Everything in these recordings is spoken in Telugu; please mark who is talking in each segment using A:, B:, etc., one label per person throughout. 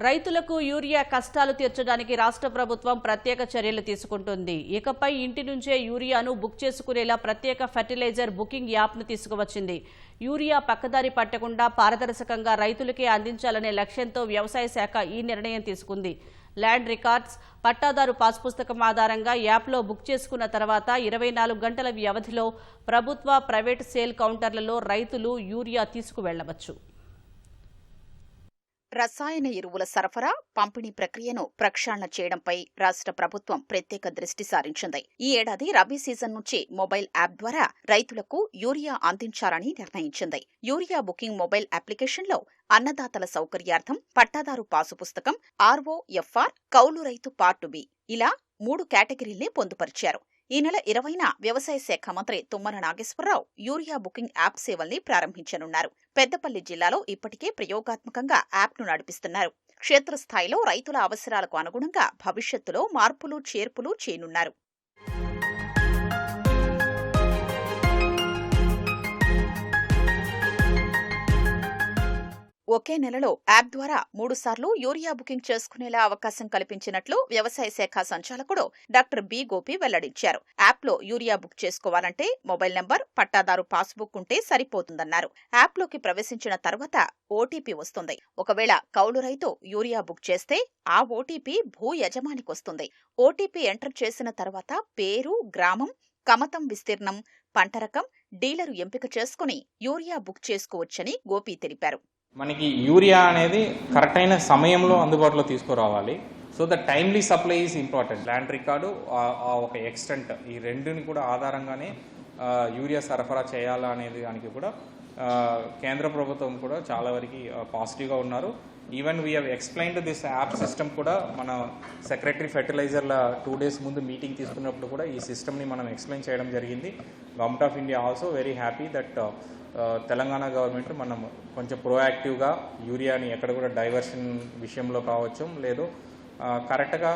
A: రైతులకు యూరియా కష్టాలు తీర్చడానికి రాష్ట్ర ప్రభుత్వం ప్రత్యేక చర్యలు తీసుకుంటుంది. ఇకపై ఇంటి నుంచే యూరియాను బుక్ చేసుకునేలా ప్రత్యేక ఫెర్టిలైజర్ బుకింగ్ యాప్ను తీసుకువచ్చింది. యూరియా పక్కదారి పట్టకుండా పారదర్శకంగా రైతులకే అందించాలనే లక్ష్యంతో వ్యవసాయ శాఖ ఈ నిర్ణయం తీసుకుంది. ల్యాండ్ రికార్డ్స్, పట్టాదారు పాస్ పుస్తకం ఆధారంగా యాప్లో బుక్ చేసుకున్న తర్వాత 24 గంటల వ్యవధిలో ప్రభుత్వ, ప్రైవేటు సేల్ కౌంటర్లలో రైతులు యూరియా తీసుకువెళ్లవచ్చు.
B: రసాయన ఎరువుల సరఫరా, పంపిణీ ప్రక్రియను ప్రక్షాళన చేయడంపై రాష్ట్ర ప్రభుత్వం ప్రత్యేక దృష్టి సారించింది. ఈ ఏడాది రబీ సీజన్ నుంచి మొబైల్ యాప్ ద్వారా రైతులకు యూరియా అందించాలని నిర్ణయించింది. యూరియా బుకింగ్ మొబైల్ అప్లికేషన్లో అన్నదాతల సౌకర్యార్థం పట్టాదారు పాసు పుస్తకం, ROFR, కౌలు రైతు పార్ట్ బి ఇలా 3 కేటగిరీల్ని పొందుపరిచారు. ఈ నెల 20న వ్యవసాయ శాఖ మంత్రి Tummala Nageswara Rao urea booking app సేవల్ని ప్రారంభించనున్నారు. పెద్దపల్లి జిల్లాలో ఇప్పటికే ప్రయోగాత్మకంగా యాప్ను నడిపిస్తున్నారు. క్షేత్రస్థాయిలో రైతుల అవసరాలకు అనుగుణంగా భవిష్యత్తులో మార్పులు, చేర్పులు చేయనున్నారు. ఒకే నెలలో యాప్ ద్వారా 3 సార్లు యూరియా బుకింగ్ చేసుకునేలా అవకాశం కల్పించినట్లు వ్యవసాయ శాఖ సంచాలకుడు డాక్టర్ బి గోపి వెల్లడించారు. యాప్లో యూరియా బుక్ చేసుకోవాలంటే మొబైల్ నంబర్, పట్టాదారు పాస్బుక్ ఉంటే సరిపోతుందన్నారు. యాప్లోకి ప్రవేశించిన తర్వాత ఓటీపీ వస్తుంది. ఒకవేళ కౌలు రైతు యూరియా బుక్ చేస్తే ఆ ఓటీపీ భూ యజమానికొస్తుంది. ఓటీపీ ఎంటర్ చేసిన తర్వాత పేరు, గ్రామం, కమతం విస్తీర్ణం, పంట రకం, డీలరు ఎంపిక చేసుకుని యూరియా బుక్ చేసుకోవచ్చని గోపి తెలిపారు.
C: మనకి యూరియా అనేది కరెక్ట్ అయిన సమయంలో అందుబాటులో తీసుకురావాలి. So the timely supply is important. Land record, ఒక ఎక్స్టెంట్, ఈ రెండుని కూడా ఆధారంగానే యూరియా సరఫరా చేయాలా అనేది దానికి కూడా కేంద్ర ప్రభుత్వం కూడా చాలా వరకు పాజిటివ్గా ఉన్నారు. Even we have explained this app system కూడా మన సెక్రటరీ ఫెర్టిలైజర్ల 2 days ముందు మీటింగ్ తీసుకున్నప్పుడు కూడా ఈ సిస్టమ్ని మనం ఎక్స్ప్లెయిన్ చేయడం జరిగింది. Government of India also very happy that Telangana government మనం కొంచెం ప్రోయాక్టివ్గా యూరియాని ఎక్కడ కూడా డైవర్షన్ విషయంలో కావచ్చు, లేదు కరెక్ట్గా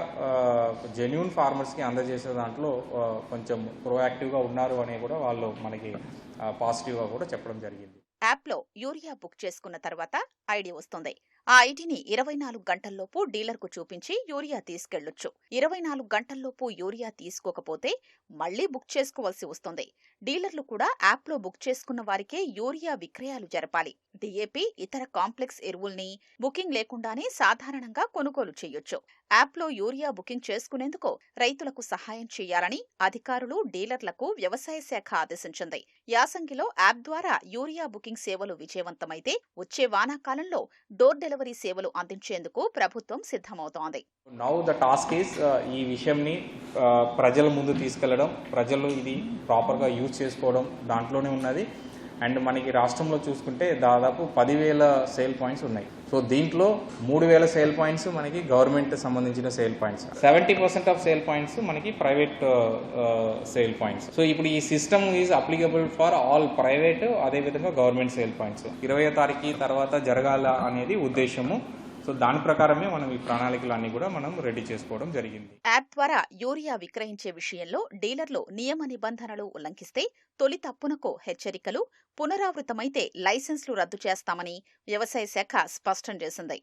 C: జెన్యూన్ ఫార్మర్స్కి అందజేసే దాంట్లో కొంచెం ప్రోయాక్టివ్గా ఉన్నారు అని కూడా వాళ్ళు మనకి పాజిటివ్గా కూడా చెప్పడం జరిగింది.
B: యాప్లో యూరియా బుక్ చేసుకున్న తర్వాత ఐడి వస్తుంది. ఆ ఐడిని 24 గంటల్లోపు డీలర్కు చూపించి యూరియా తీసుకెళ్లొచ్చు. 24 గంటల్లోపు యూరియా తీసుకోకపోతే మళ్లీ బుక్ చేసుకోవాల్సి వస్తుంది. డీలర్లు కూడా యాప్లో బుక్ చేసుకున్న వారికే యూరియా విక్రయాలు జరపాలి. DAP, ఇతర కాంప్లెక్స్ ఎరువుల్ని బుకింగ్ లేకుండానే సాధారణంగా కొనుగోలు చేయొచ్చు. యాప్లో యూరియా బుకింగ్ చేసుకునేందుకు రైతులకు సహాయం చేయాలని అధికారులు, డీలర్లకు వ్యవసాయ శాఖ ఆదేశించింది. యాసంగిలో యాప్ ద్వారా యూరియా బుకింగ్ సేవలు విజయవంతమైతే వచ్చే వానాకాలంలో డోర్ డెలివరీ సేవలు అందించేందుకు ప్రభుత్వం సిద్ధమవుతోంది.
C: నౌ ద టాస్క్ ఈస్ ఈ విషయంని ప్రజల ముందు తీసుకెళ్లడం, ప్రజలు ఇది ప్రాపర్గా యూజ్ చేసుకోవడం దాంట్లోనే ఉన్నది. అండ్ మనకి రాష్ట్రంలో చూసుకుంటే దాదాపు 10,000 సేల్ పాయింట్స్ ఉన్నాయి. సో దీంట్లో 3,000 సేల్ పాయింట్స్ మనకి గవర్నమెంట్ సంబంధించిన sale points, 70% of sale points మనకి ప్రైవేట్ సేల్ పాయింట్స్. సో ఇప్పుడు ఈ system is applicable for all private, అదేవిధంగా గవర్నమెంట్ సేల్ పాయింట్స్. 20వ తారీఖు తర్వాత జరగాల అనేది ఉద్దేశము. సో దాని ప్రకారమే మనం ఈ ప్రణాళికలు అన్ని కూడా మనం రెడీ చేసుకోవడం జరిగింది.
B: యాప్ ద్వారా యూరియా విక్రయించే విషయంలో డీలర్లు నియమ నిబంధనలు ఉల్లంఘిస్తే తొలి తప్పునకు హెచ్చరికలు, పునరావృతమైతే లైసెన్స్లు రద్దు చేస్తామని వ్యవసాయ శాఖ స్పష్టం చేసింది.